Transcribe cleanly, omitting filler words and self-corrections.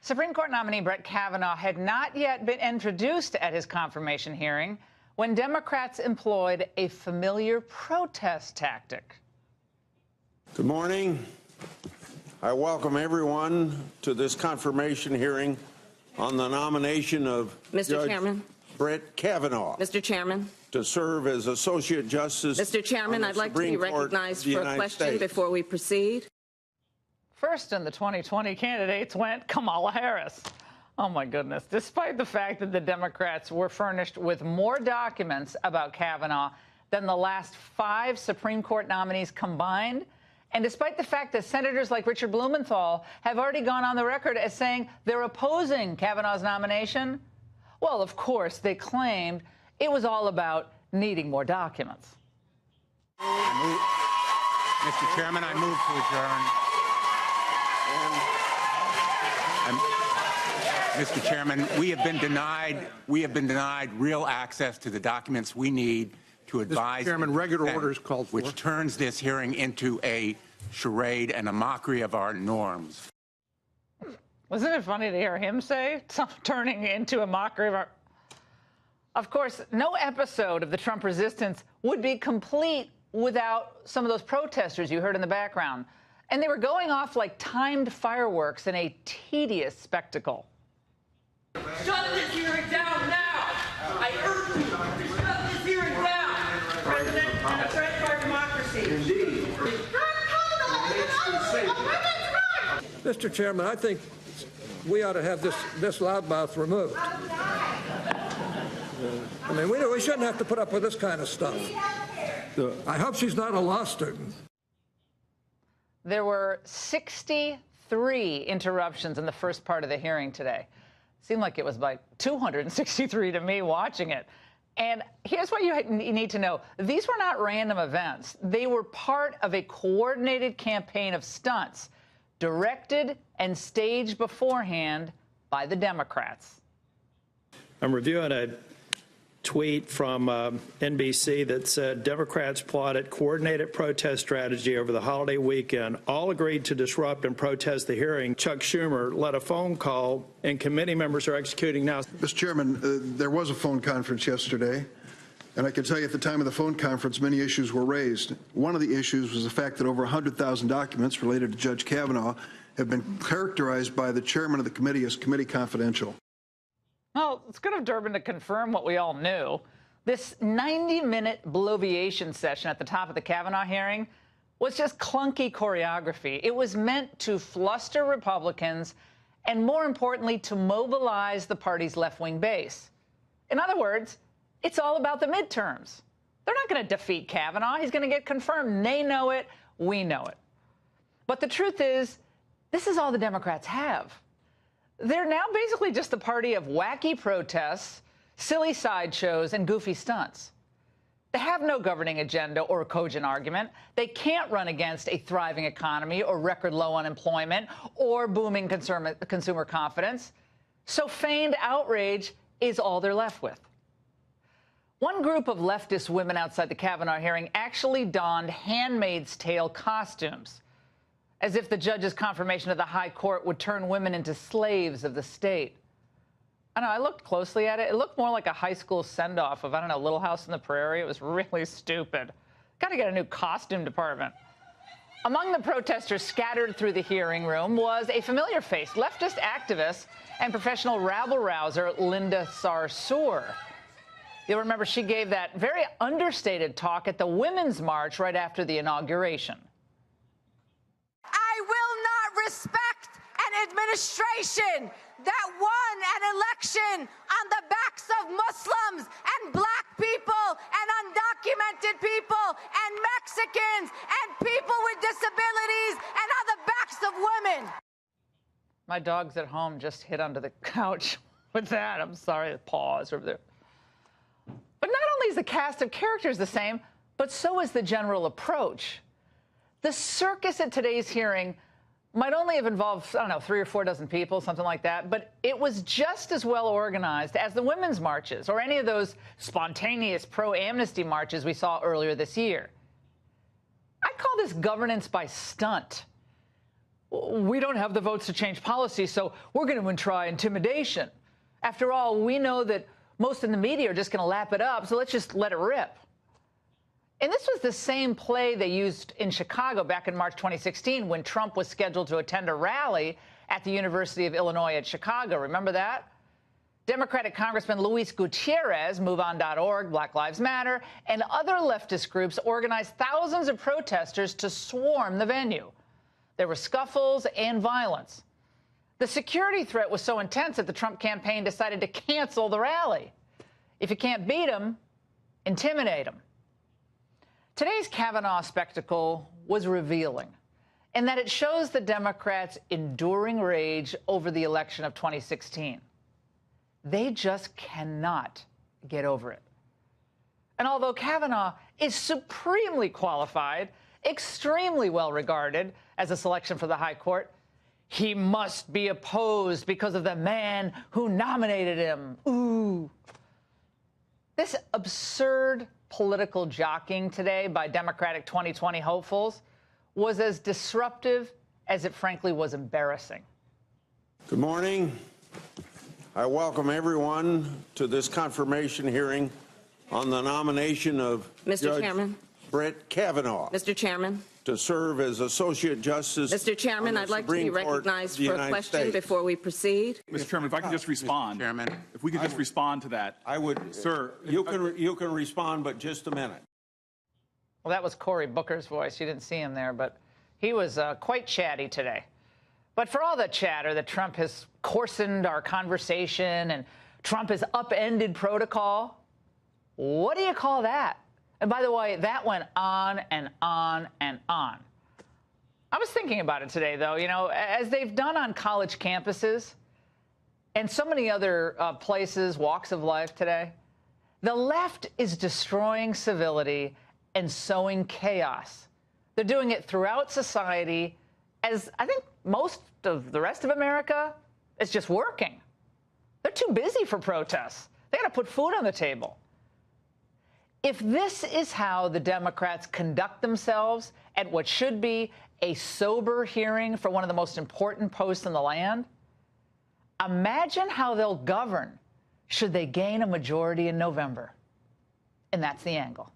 Supreme Court nominee Brett Kavanaugh had not yet been introduced at his confirmation hearing when Democrats employed a familiar protest tactic. Good morning. I welcome everyone to this confirmation hearing on the nomination of Judge Brett Kavanaugh. Mr. Chairman. To serve as Associate Justice. Mr. Chairman, I'd like to be recognized for a question before we proceed. First in the 2020 candidates went Kamala Harris. Oh, my goodness. Despite the fact that the Democrats were furnished with more documents about Kavanaugh than the last 5 Supreme Court nominees combined, and despite the fact that senators like Richard Blumenthal have already gone on the record as saying they're opposing Kavanaugh's nomination, well, of course, they claimed it was all about needing more documents. Mr. Chairman, I move to adjourn. Mr. Chairman, we have been denied real access to the documents we need to advise. Mr. Chairman, regular order is called for. Which turns this hearing into a charade and a mockery of our norms. Wasn't it funny to hear him say turning into a mockery of our... Of course, no episode of the Trump resistance would be complete without some of those protesters you heard in the background. And they were going off like timed fireworks in a tedious spectacle. Shut this hearing down now! I urge you to shut this hearing down! President, a threat to our democracy. Indeed. Mr. Chairman, I think we ought to have this loudmouth removed. I mean, we shouldn't have to put up with this kind of stuff. I hope she's not a law student. There were 63 interruptions in the first part of the hearing today. Seemed like it was like 263 to me watching it. And here's what you need to know. These were not random events. They were part of a coordinated campaign of stunts directed and staged beforehand by the Democrats. I'm reviewing a tweet from NBC that said Democrats plotted coordinated protest strategy over the holiday weekend. All agreed to disrupt and protest the hearing. Chuck Schumer led a phone call, and committee members are executing now. Mr. Chairman, there was a phone conference yesterday, and I can tell you at the time of the phone conference, many issues were raised. One of the issues was the fact that over 100,000 documents related to Judge Kavanaugh have been characterized by the chairman of the committee as committee confidential. Well, it's good of Durbin to confirm what we all knew. This 90-minute bloviation session at the top of the Kavanaugh hearing was just clunky choreography. It was meant to fluster Republicans and, more importantly, to mobilize the party's left-wing base. In other words, it's all about the midterms. They're not going to defeat Kavanaugh. He's going to get confirmed. They know it. We know it. But the truth is, this is all the Democrats have. They're now basically just the party of wacky protests, silly sideshows, and goofy stunts. They have no governing agenda or a cogent argument. They can't run against a thriving economy or record low unemployment or booming consumer confidence. So feigned outrage is all they're left with. One group of leftist women outside the Kavanaugh hearing actually donned Handmaid's Tale costumes, as if the judge's confirmation of the high court would turn women into slaves of the state. I know, I looked closely at it. It looked more like a high school send-off of, I don't know, Little House on the Prairie. It was really stupid. Got to get a new costume department. Among the protesters scattered through the hearing room was a familiar face, leftist activist and professional rabble-rouser Linda Sarsour. You'll remember she gave that very understated talk at the Women's March right after the inauguration. I will not respect an administration that won an election on the backs of Muslims and black people and undocumented people and Mexicans and people with disabilities and on the backs of women. My dog's at home just hid under the couch with that. I'm sorry, the paws over there. But not only is the cast of characters the same, but so is the general approach. The circus at today's hearing might only have involved, I don't know, 3 or 4 dozen people, something like that, but it was just as well organized as the women's marches or any of those spontaneous pro-amnesty marches we saw earlier this year. I call this governance by stunt. we don't have the votes to change policy, so we're going to try intimidation. After all, we know that most in the media are just going to lap it up, so let's just let it rip. And this was the same play they used in Chicago back in March 2016 when Trump was scheduled to attend a rally at the University of Illinois at Chicago. Remember that? Democratic Congressman Luis Gutierrez, MoveOn.org, Black Lives Matter, and other leftist groups organized thousands of protesters to swarm the venue. There were scuffles and violence. The security threat was so intense that the Trump campaign decided to cancel the rally. If you can't beat them, intimidate them. Today's Kavanaugh spectacle was revealing in that it shows the Democrats' enduring rage over the election of 2016. They just cannot get over it. And although Kavanaugh is supremely qualified, extremely well regarded as a selection for the high court, he must be opposed because of the man who nominated him. Ooh. This absurd political jockeying today by Democratic 2020 hopefuls was as disruptive as it frankly was embarrassing. Good morning. I welcome everyone to this confirmation hearing on the nomination of Mr. Chairman. Brett Kavanaugh. Mr. Chairman. To serve as Associate Justice. Mr. Chairman, I'd like to be recognized for a question before we proceed. Mr. Chairman, if I could just respond. Mr. Chairman. If we could just respond to that. I would. Sir. You can respond, but just a minute. Well, that was Cory Booker's voice. You didn't see him there, but he was quite chatty today. But for all the chatter that Trump has coarsened our conversation and Trump has upended protocol, what do you call that? And by the way, that went on and on and on. I was thinking about it today, though, you know, as they've done on college campuses and so many other places, walks of life today, the left is destroying civility and sowing chaos. They're doing it throughout society, as I think most of the rest of America is just working. They're too busy for protests. They got to put food on the table. If this is how the Democrats conduct themselves at what should be a sober hearing for one of the most important posts in the land, imagine how they'll govern should they gain a majority in November. And that's the angle.